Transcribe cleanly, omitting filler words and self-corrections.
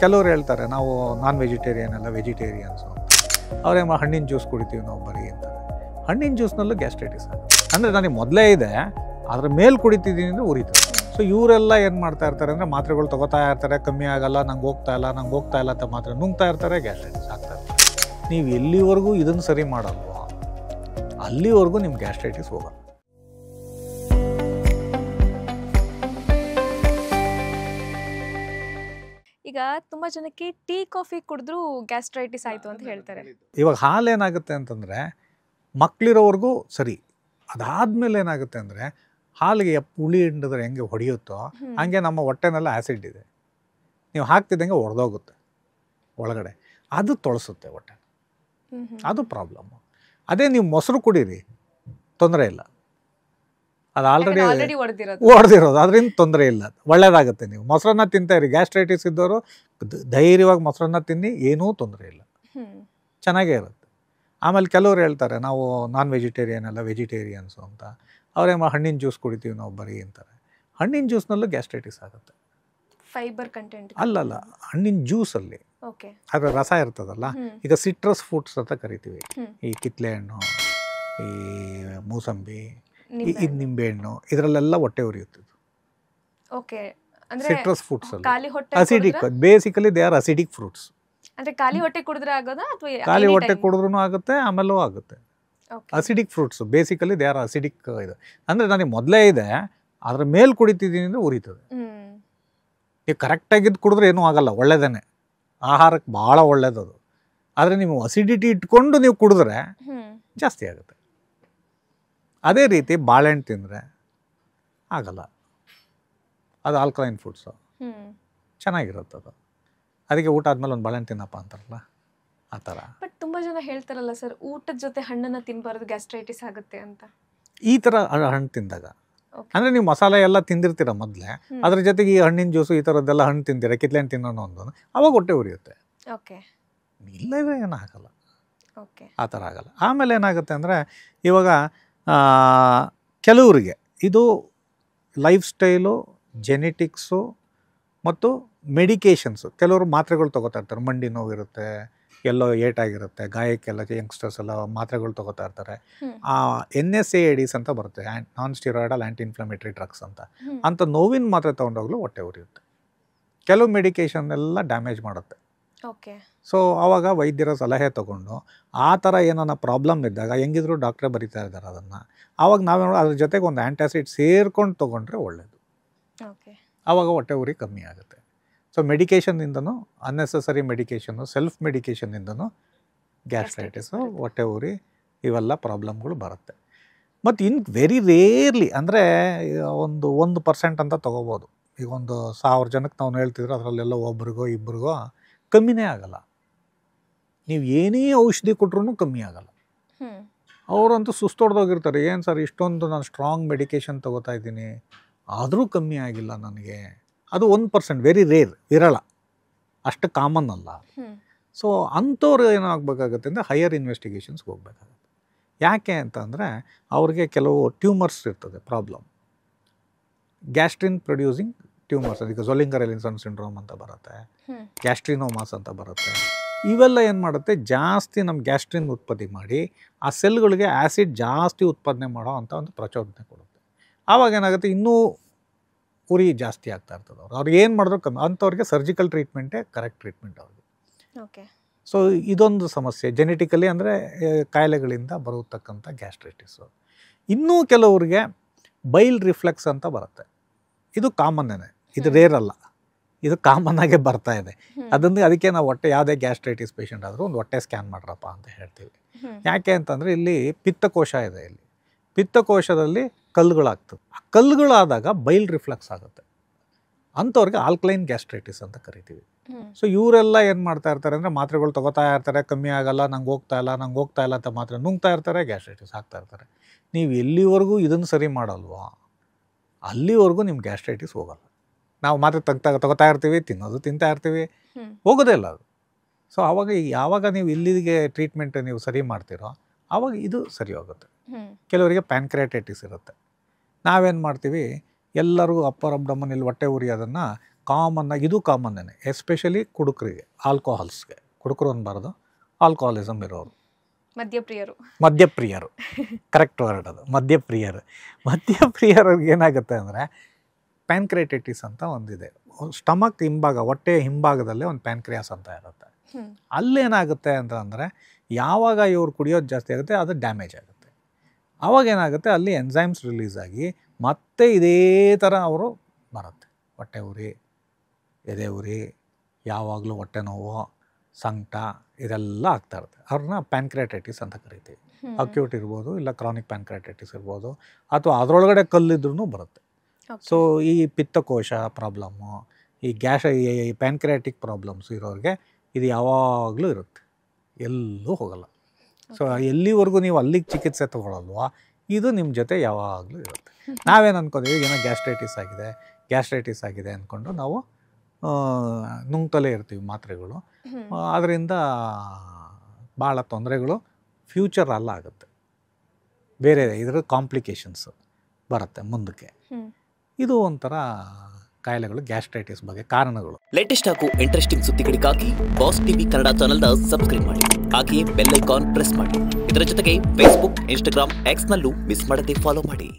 ಕೆಲವರು ಹೇಳ್ತಾರೆ ನಾವು ನಾನ್ ವೆಜಿಟೇರಿಯನ್ ಅಲ್ಲ ವೆಜಿಟೇರಿಯನ್ಸು ಅಂತ. ಅವರೇ ಹಣ್ಣಿನ ಜ್ಯೂಸ್ ಕುಡಿತೀವಿ ನಾವು ಬರೀ ಅಂತಾರೆ. ಹಣ್ಣಿನ ಜ್ಯೂಸ್ನಲ್ಲೂ ಗ್ಯಾಸ್ಟ್ರೈಟಿಸ್ ಆಗುತ್ತೆ. ಅಂದರೆ ನನಗೆ ಮೊದಲೇ ಇದೆ, ಅದರ ಮೇಲೆ ಕುಡಿತಿದ್ದೀನಿ ಅಂದರೆ ಉರಿತದೆ. ಸೊ ಇವರೆಲ್ಲ ಏನು ಮಾಡ್ತಾ ಇರ್ತಾರೆ ಅಂದರೆ ಮಾತ್ರೆಗಳು ತೊಗೋತಾ ಇರ್ತಾರೆ, ಕಮ್ಮಿ ಆಗಲ್ಲ, ನಂಗೆ ಹೋಗ್ತಾ ಇಲ್ಲ ಅಂತ ಮಾತ್ರೆ ನುಂಗ್ತಾ ಇರ್ತಾರೆ, ಗ್ಯಾಸ್ಟ್ರೈಟಿಸ್ ಆಗ್ತಾ ಇರ್ತಾರೆ. ನೀವು ಎಲ್ಲಿವರೆಗೂ ಇದನ್ನು ಸರಿ ಮಾಡಲ್ವೋ ಅಲ್ಲಿವರೆಗೂ ನಿಮ್ಗೆ ಗ್ಯಾಸ್ಟ್ರೈಟಿಸ್ ಹೋಗಲ್ಲ. ಈಗ ತುಂಬಾ ಜನಕ್ಕೆ ಟೀ ಕಾಫಿ ಕುಡಿದ್ರೂ ಗ್ಯಾಸ್ಟ್ರೈಟಿಸ್ ಆಯ್ತು ಅಂತ ಹೇಳ್ತಾರೆ. ಇವಾಗ ಹಾಲು ಏನಾಗುತ್ತೆ ಅಂತಂದರೆ ಮಕ್ಕಳಿರೋವರೆಗೂ ಸರಿ, ಅದಾದಮೇಲೆ ಏನಾಗುತ್ತೆ ಅಂದರೆ ಹಾಲಿಗೆ ಹುಳಿ ಹಿಂಡಿದ್ರೆ ಹೆಂಗೆ ಹೊಡೆಯುತ್ತೋ ಹಂಗೆ ನಮ್ಮ ಹೊಟ್ಟೆನೆಲ್ಲ ಆ್ಯಸಿಡ್ ಇದೆ, ನೀವು ಹಾಕ್ತಿದ್ದಂಗೆ ಒಡೆದೋಗುತ್ತೆ ಒಳಗಡೆ, ಅದು ತೊಳಸುತ್ತೆ ಹೊಟ್ಟೆ, ಅದು ಪ್ರಾಬ್ಲಮ್ಮು. ಅದೇ ನೀವು ಮೊಸರು ಕುಡೀರಿ, ತೊಂದರೆ ಇಲ್ಲ, ಅದು ಆಲ್ರೆಡಿ ಹೊಡೆದಿರೋದು, ಅದರಿಂದ ತೊಂದರೆ ಇಲ್ಲ, ಒಳ್ಳೇದಾಗುತ್ತೆ. ನೀವು ಮೊಸರನ್ನ ತಿಂತಾಯಿರಿ, ಗ್ಯಾಸ್ಟ್ರೈಟಿಸ್ ಇದ್ದವರು ಧೈರ್ಯವಾಗಿ ಮೊಸರನ್ನ ತಿನ್ನಿ, ಏನೂ ತೊಂದರೆ ಇಲ್ಲ, ಚೆನ್ನಾಗೇ ಇರುತ್ತೆ. ಆಮೇಲೆ ಕೆಲವರು ಹೇಳ್ತಾರೆ ನಾವು ನಾನ್ ವೆಜಿಟೇರಿಯನ್ ಅಲ್ಲ ವೆಜಿಟೇರಿಯನ್ಸು ಅಂತ. ಅವರೇ ಹಣ್ಣಿನ ಜ್ಯೂಸ್ ಕುಡಿತೀವಿ ನಾವು ಬರೀ ಅಂತಾರೆ. ಹಣ್ಣಿನ ಜ್ಯೂಸ್ನಲ್ಲೂ ಗ್ಯಾಸ್ಟ್ರೈಟಿಸ್ ಆಗುತ್ತೆ. ಫೈಬರ್ ಕಂಟೆಂಟ್ ಅಲ್ಲಲ್ಲ, ಹಣ್ಣಿನ ಜ್ಯೂಸಲ್ಲಿ ಅದರ ರಸ ಇರ್ತದಲ್ಲ, ಈಗ ಸಿಟ್ರಸ್ ಫ್ರೂಟ್ಸ್ ಅಂತ ಕರಿತೀವಿ, ಈ ಕಿತ್ಲೆ ಹಣ್ಣು, ಈ ಮೂಸಂಬಿ, ಈ ನಿಂಬೆಹಣ್ಣು, ಇದರಲ್ಲೆಲ್ಲ ಹೊಟ್ಟೆ ಉರಿಯುತ್ತದೆ. ಸಿಟ್ರಸ್ ಫ್ರೂಟ್ಸ್ ಅಲ್ಲಿ acidic, basically they are acidic fruits. ಖಾಲಿ ಹೊಟ್ಟೆ ಕುಡಿದ್ರೆ ಆಗೋದಾ ಅಥವಾ ಖಾಲಿ ಹೊಟ್ಟೆ ಕುಡಿದ್ರೂ ಆಗುತ್ತೆ, ಆಮೇಲೂ ಆಗುತ್ತೆ. Acidic fruits basically they are acidic. ಇದು ಅಂದರೆ ನನಗೆ ಮೊದಲೇ ಇದೆ, ಅದ್ರ ಮೇಲೆ ಕುಡಿತಿದ್ದೀನಿ ಅಂದರೆ ಉರಿತದೆ. ನೀವು ಕರೆಕ್ಟಾಗಿದ್ದು ಕುಡಿದ್ರೆ ಏನೂ ಆಗಲ್ಲ, ಒಳ್ಳೆಯದೇ, ಆಹಾರಕ್ಕೆ ಭಾಳ ಒಳ್ಳೇದದು. ಆದರೆ ನೀವು ಅಸಿಡಿಟಿ ಇಟ್ಕೊಂಡು ನೀವು ಕುಡಿದ್ರೆ ಜಾಸ್ತಿ ಆಗುತ್ತೆ. ಅದೇ ರೀತಿ ಬಾಳೆಹಣ್ಣು ತಿಂದರೆ ಆಗಲ್ಲ, ಅದು ಆಲ್ಕಲೈನ್ ಫುಡ್ಸು, ಚೆನ್ನಾಗಿರುತ್ತೆ ಅದು. ಅದಕ್ಕೆ ಊಟ ಆದಮೇಲೆ ಒಂದು ಬಾಳೆಹಣ್ಣು ತಿನ್ನಪ್ಪ ಅಂತಾರಲ್ಲ, ಆ ಥರ. ಬಟ್ ತುಂಬ ಜನ ಹೇಳ್ತಾರಲ್ಲ ಸರ್, ಊಟದ ಜೊತೆ ಹಣ್ಣನ್ನು ತಿನ್ನಬಾರ್ದು, ಗ್ಯಾಸ್ಟ್ರೈಟಿಸ್ ಆಗುತ್ತೆ ಅಂತ. ಈ ಥರ ಹಣ್ಣು ತಿಂದಾಗ ಅಂದರೆ ನೀವು ಮಸಾಲೆ ಎಲ್ಲ ತಿಂದಿರ್ತೀರ ಮೊದಲೇ, ಅದ್ರ ಜೊತೆಗೆ ಈ ಹಣ್ಣಿನ ಜ್ಯೂಸು ಈ ಥರದ್ದೆಲ್ಲ ಹಣ್ಣು ತಿಂತೀರ, ಕಿತ್ಲೆ ಹಣ್ಣು ತಿನ್ನೋಣ ಒಂದು, ಅವಾಗ ಹೊಟ್ಟೆ ಉರಿಯುತ್ತೆ. ಇಲ್ಲವೇ ಏನಾಗಲ್ಲ, ಆ ಥರ ಆಗಲ್ಲ. ಆಮೇಲೆ ಏನಾಗುತ್ತೆ ಅಂದರೆ ಇವಾಗ ಕೆಲವರಿಗೆ ಇದು ಲೈಫ್ ಸ್ಟೈಲು, ಜೆನೆಟಿಕ್ಸು ಮತ್ತು ಮೆಡಿಕೇಷನ್ಸು. ಕೆಲವರು ಮಾತ್ರೆಗಳು ತೊಗೋತಾ ಇರ್ತಾರೆ, ಮಂಡಿ ನೋವಿರುತ್ತೆ, ಎಲ್ಲೋ ಏಟಾಗಿರುತ್ತೆ, ಗಾಯಕ್ಕೆಲ್ಲ ಯಂಗ್ಸ್ಟರ್ಸ್ ಎಲ್ಲ ಮಾತ್ರೆಗಳು ತೊಗೋತಾ ಇರ್ತಾರೆ. NSAIDs ಅಂತ ಬರುತ್ತೆ, ನಾನ್ ಸ್ಟಿರಾಯ್ಡಲ್ ಆ್ಯಂಟಿ ಇನ್ಫ್ಲಮೇಟರಿ ಡ್ರಗ್ಸ್ ಅಂತ ನೋವಿನ ಮಾತ್ರೆ ತೊಗೊಂಡೋಗ್ಲೂ ಹೊಟ್ಟೆ ಉರಿಯುತ್ತೆ. ಕೆಲವು ಮೆಡಿಕೇಷನ್ ಎಲ್ಲ ಡ್ಯಾಮೇಜ್ ಮಾಡುತ್ತೆ. ಸೊ ಆವಾಗ ವೈದ್ಯರ ಸಲಹೆ ತೊಗೊಂಡು ಆ ಥರ ಏನಾನ ಪ್ರಾಬ್ಲಮ್ ಇದ್ದಾಗ ಹೆಂಗಿದ್ರು ಡಾಕ್ಟ್ರೇ ಬರೀತಾ ಇದ್ದಾರೆ ಅದನ್ನು, ಆವಾಗ ನಾವೇನೋ ಅದ್ರ ಜೊತೆಗೆ ಒಂದು ಆ್ಯಂಟಾಸಿಡ್ ಸೇರ್ಕೊಂಡು ತೊಗೊಂಡ್ರೆ ಒಳ್ಳೆಯದು, ಆವಾಗ ಹೊಟ್ಟೆ ಉರಿ ಕಮ್ಮಿ ಆಗುತ್ತೆ. ಸೊ ಮೆಡಿಕೇಷನ್ನಿಂದನೂ, ಅನ್ನೆಸೆಸರಿ ಮೆಡಿಕೇಷನ್ನು, ಸೆಲ್ಫ್ ಮೆಡಿಕೇಷನ್ನಿಂದನೂ ಗ್ಯಾಸ್ಟ್ರೈಟಿಸು, ಹೊಟ್ಟೆ ಉರಿ, ಇವೆಲ್ಲ ಪ್ರಾಬ್ಲಮ್ಗಳು ಬರುತ್ತೆ. ಮತ್ತು ಇನ್ನು ವೆರಿ ರೇರ್ಲಿ ಅಂದರೆ ಒಂದು 1% ಅಂತ ತೊಗೋಬೋದು. ಈಗ ಒಂದು 1000 ಜನಕ್ಕೆ ನಾವು ಹೇಳ್ತಿದ್ರು, ಅದರಲ್ಲೆಲ್ಲ ಒಬ್ರಿಗೋ ಇಬ್ಬರಿಗೋ ಕಮ್ಮಿನೇ ಆಗಲ್ಲ. ನೀವು ಏನೇ ಔಷಧಿ ಕೊಟ್ರೂ ಕಮ್ಮಿ ಆಗಲ್ಲ. ಅವರಂತೂ ಸುಸ್ತೊಡ್ದೋಗಿರ್ತಾರೆ, ಏನು ಸರ್ ಇಷ್ಟೊಂದು ನಾನು ಸ್ಟ್ರಾಂಗ್ ಮೆಡಿಕೇಷನ್ ತೊಗೋತಾ ಇದ್ದೀನಿ ಆದರೂ ಕಮ್ಮಿ ಆಗಿಲ್ಲ ನನಗೆ. ಅದು 1%, ವೆರಿ ರೇರ್, ವಿರಳ, ಅಷ್ಟು ಕಾಮನ್ ಅಲ್ಲ. ಸೊ ಅಂಥವ್ರು ಏನಾಗಬೇಕಾಗತ್ತೆ ಅಂದರೆ ಹೈಯರ್ ಇನ್ವೆಸ್ಟಿಗೇಷನ್ಸ್ಗೆ ಹೋಗ್ಬೇಕಾಗತ್ತೆ. ಯಾಕೆ ಅಂತಂದರೆ ಅವ್ರಿಗೆ ಕೆಲವು ಟ್ಯೂಮರ್ಸ್ ಇರ್ತದೆ, ಪ್ರಾಬ್ಲಮ್, ಗ್ಯಾಸ್ಟ್ರಿನ್ ಪ್ರೊಡ್ಯೂಸಿಂಗ್ ಟ್ಯೂಮರ್ಸ್. ಈಗ ಝೊಲ್ಲಿಂಗರ್ ಎಲಿನ್ಸನ್ ಸಿಂಡ್ರೋಮ್ ಅಂತ ಬರುತ್ತೆ, ಗ್ಯಾಸ್ಟ್ರಿನೋಮಾಸ್ ಅಂತ ಬರುತ್ತೆ. ಇವೆಲ್ಲ ಏನು ಮಾಡುತ್ತೆ, ಜಾಸ್ತಿ ನಮ್ಮ ಗ್ಯಾಸ್ಟ್ರಿನ್ ಉತ್ಪತ್ತಿ ಮಾಡಿ ಆ ಸೆಲ್ಗಳಿಗೆ ಆ್ಯಸಿಡ್ ಜಾಸ್ತಿ ಉತ್ಪಾದನೆ ಮಾಡೋ ಅಂಥ ಒಂದು ಪ್ರಚೋದನೆ ಕೊಡುತ್ತೆ. ಆವಾಗ ಏನಾಗುತ್ತೆ, ಇನ್ನೂ ಉರಿ ಜಾಸ್ತಿ ಆಗ್ತಾ ಇರ್ತದೆ. ಅವ್ರಿಗೆ ಏನು ಮಾಡಿದ್ರು ಕಮ್ಮಿ. ಅಂಥವ್ರಿಗೆ ಸರ್ಜಿಕಲ್ ಟ್ರೀಟ್ಮೆಂಟೇ ಕರೆಕ್ಟ್ ಟ್ರೀಟ್ಮೆಂಟ್ ಅವ್ರಿಗೆ. ಸೊ ಇದೊಂದು ಸಮಸ್ಯೆ, ಜೆನೆಟಿಕಲಿ ಅಂದರೆ ಕಾಯಿಲೆಗಳಿಂದ ಬರತಕ್ಕಂಥ ಗ್ಯಾಸ್ಟ್ರೈಟಿಸು. ಇನ್ನೂ ಕೆಲವ್ರಿಗೆ ಬೈಲ್ ರಿಫ್ಲೆಕ್ಸ್ ಅಂತ ಬರುತ್ತೆ. ಇದು ಕಾಮನ್ನೇ, ಇದು ರೇರ್ ಅಲ್ಲ, ಇದು ಕಾಮನ್ನಾಗೆ ಬರ್ತಾ ಇದೆ. ಅದಕ್ಕೆ ನಾವು ಯಾವುದೇ ಗ್ಯಾಸ್ಟ್ರೈಟಿಸ್ ಪೇಷಂಟ್ ಆದರೂ ಒಂದು ಹೊಟ್ಟೆ ಸ್ಕ್ಯಾನ್ ಮಾಡ್ರಪ್ಪ ಅಂತ ಹೇಳ್ತೀವಿ. ಯಾಕೆ ಅಂತಂದರೆ ಇಲ್ಲಿ ಪಿತ್ತಕೋಶ ಇದೆ, ಇಲ್ಲಿ ಪಿತ್ತಕೋಶದಲ್ಲಿ ಕಲ್ಲುಗಳಾಗ್ತದೆ. ಆ ಕಲ್ಲುಗಳಾದಾಗ ಬೈಲ್ ರಿಫ್ಲೆಕ್ಸ್ ಆಗುತ್ತೆ. ಅಂಥವ್ರಿಗೆ ಆಲ್ಕಲೈನ್ ಗ್ಯಾಸ್ಟ್ರೈಟಿಸ್ ಅಂತ ಕರಿತೀವಿ. ಸೊ ಇವರೆಲ್ಲ ಏನು ಮಾಡ್ತಾ ಇರ್ತಾರೆ ಅಂದರೆ ಮಾತ್ರೆಗಳು ತೊಗೋತಾ ಇರ್ತಾರೆ, ಕಮ್ಮಿ ಆಗಲ್ಲ, ನಂಗೆ ಹೋಗ್ತಾ ಇಲ್ಲ ಅಂತ ಮಾತ್ರೆ ನುಂಗ್ತಾ ಇರ್ತಾರೆ, ಗ್ಯಾಸ್ಟ್ರೈಟಿಸ್ ಆಗ್ತಾ ಇರ್ತಾರೆ. ನೀವು ಎಲ್ಲಿವರೆಗೂ ಇದನ್ನು ಸರಿ ಮಾಡಲ್ವೋ ಅಲ್ಲಿವರೆಗೂ ನಿಮ್ಗೆ ಗ್ಯಾಸ್ಟ್ರೈಟಿಸ್ ಹೋಗಲ್ಲ. ನಾವು ಮಾತ್ರೆ ತೊಗೋತಾ ಇರ್ತೀವಿ, ತಿಂತಾ ಇರ್ತೀವಿ, ಹೋಗೋದೇ ಇಲ್ಲ ಅದು. ಸೊ ಆವಾಗ ಯಾವಾಗ ನೀವು ಇಲ್ಲಿಗೆ ಟ್ರೀಟ್ಮೆಂಟ್ ನೀವು ಸರಿ ಮಾಡ್ತೀರೋ ಆವಾಗ ಇದು ಸರಿ ಹೋಗುತ್ತೆ. ಕೆಲವರಿಗೆ ಪ್ಯಾನ್ಕ್ರಿಯಾಟೈಟಿಸ್ ಇರುತ್ತೆ. ನಾವೇನು ಮಾಡ್ತೀವಿ, ಎಲ್ಲರಿಗೂ ಅಪ್ಪರ್ ಅಬ್ಡಮನ್ ಇಲ್ಲಿ ಹೊಟ್ಟೆ ಉರಿಯೋದನ್ನು ಕಾಮನ್ನಾಗಿ ಇದು ಕಾಮನ್ನೇ, ಎಸ್ಪೆಷಲಿ ಕುಡುಕರಿಗೆ, ಆಲ್ಕೋಹಾಲ್ಸ್ಗೆ. ಕುಡುಕರು ಅನ್ಬಾರ್ದು, ಆಲ್ಕೋಹಾಲಿಸಮ್ ಇರೋರು, ಮದ್ಯಪ್ರಿಯರು ಕರೆಕ್ಟ್ ವರ್ಡ್ ಅದು, ಮದ್ಯಪ್ರಿಯರಿಗೆ ಏನಾಗುತ್ತೆ ಅಂದರೆ ಪ್ಯಾನ್ಕ್ರಿಯಾಟೈಟಿಸ್ ಅಂತ ಒಂದಿದೆ. ಸ್ಟಮಕ್ ಹಿಂಭಾಗ, ಹೊಟ್ಟೆ ಹಿಂಭಾಗದಲ್ಲೇ ಒಂದು ಪ್ಯಾನ್ಕ್ರಿಯಾಸ್ ಅಂತ ಇರುತ್ತೆ. ಅಲ್ಲೇನಾಗುತ್ತೆ ಅಂತಂದರೆ ಯಾವಾಗ ಇವ್ರು ಕುಡಿಯೋದು ಜಾಸ್ತಿ ಆಗುತ್ತೆ ಅದು ಡ್ಯಾಮೇಜ್ ಆಗುತ್ತೆ. ಆವಾಗ ಏನಾಗುತ್ತೆ, ಅಲ್ಲಿ ಎನ್ಸೈಮ್ಸ್ ರಿಲೀಸ್ ಆಗಿ ಮತ್ತೆ ಇದೇ ಥರ ಅವರು ಬರುತ್ತೆ. ಹೊಟ್ಟೆ ಉರಿ, ಎದೆ ಉರಿ, ಯಾವಾಗಲೂ ಹೊಟ್ಟೆ ನೋವು, ಸಂಕಟ ಇದೆಲ್ಲ ಆಗ್ತಾ ಇರುತ್ತೆ. ಅವ್ರನ್ನ ಪ್ಯಾನ್ಕ್ರಿಯಾಟೈಟಿಸ್ ಅಂತ ಕರಿತೀವಿ. ಅಕ್ಯೂಟ್ ಇರ್ಬೋದು, ಇಲ್ಲ ಕ್ರಾನಿಕ್ ಪ್ಯಾನ್ಕ್ರಿಯಾಟೈಟಿಸ್ ಇರ್ಬೋದು, ಅಥವಾ ಅದರೊಳಗಡೆ ಕಲ್ಲಿದ್ರೂ ಬರುತ್ತೆ. ಸೊ ಈ ಪಿತ್ತಕೋಶ ಪ್ರಾಬ್ಲಮ್ಮು, ಈ ಪ್ಯಾನ್ಕ್ರಿಯಾಟಿಕ್ ಪ್ರಾಬ್ಲಮ್ಸ್ ಇರೋರಿಗೆ ಇದು ಯಾವಾಗಲೂ ಇರುತ್ತೆ, ಎಲ್ಲೂ ಹೋಗಲ್ಲ. ಸೊ ಎಲ್ಲಿವರೆಗೂ ನೀವು ಅಲ್ಲಿಗೆ ಚಿಕಿತ್ಸೆ ತೊಗೊಳಲ್ವಾ, ಇದು ನಿಮ್ಮ ಜೊತೆ ಯಾವಾಗಲೂ ಇರುತ್ತೆ. ನಾವೇನು ಅಂದ್ಕೋತೀವಿ, ಏನೋ ಗ್ಯಾಸ್ಟ್ರೈಟಿಸ್ ಆಗಿದೆ ಅಂದ್ಕೊಂಡು ನಾವು ನುಂಗ್ತಲೇ ಇರ್ತೀವಿ ಮಾತ್ರೆಗಳು. ಅದರಿಂದ ಭಾಳ ತೊಂದರೆಗಳು ಫ್ಯೂಚರ್ ಆಗುತ್ತೆ, ಬೇರೆ ಇದರ ಕಾಂಪ್ಲಿಕೇಶನ್ಸ್ ಬರುತ್ತೆ ಮುಂದಕ್ಕೆ. ಇದು ಒಂಥರ ಕಾಯಿಲೆಗಳು, ಗ್ಯಾಸ್ಟ್ರೈಟಿಸ್ ಬಗ್ಗೆ ಕಾರಣಗಳು. ಲೇಟೆಸ್ಟ್ ಹಾಗೂ ಇಂಟ್ರೆಸ್ಟಿಂಗ್ ಸುದ್ದಿಗಳಿಗಾಗಿ ಬಾಸ್ ಟಿವಿ ಕನ್ನಡ ಚಾನೆಲ್ನ ಸಬ್ಸ್ಕ್ರೈಬ್ ಮಾಡಿ. ಹಾಗೆಯೇ ಬೆಲ್ ಐಕಾನ್ ಪ್ರೆಸ್ ಮಾಡಿ. ಇದರ ಜೊತೆಗೆ ಫೇಸ್ಬುಕ್, ಇನ್ಸ್ಟಾಗ್ರಾಮ್, ಎಕ್ಸ್ನಲ್ಲೂ ಮಿಸ್ ಮಾಡದೆ ಫಾಲೋ ಮಾಡಿ.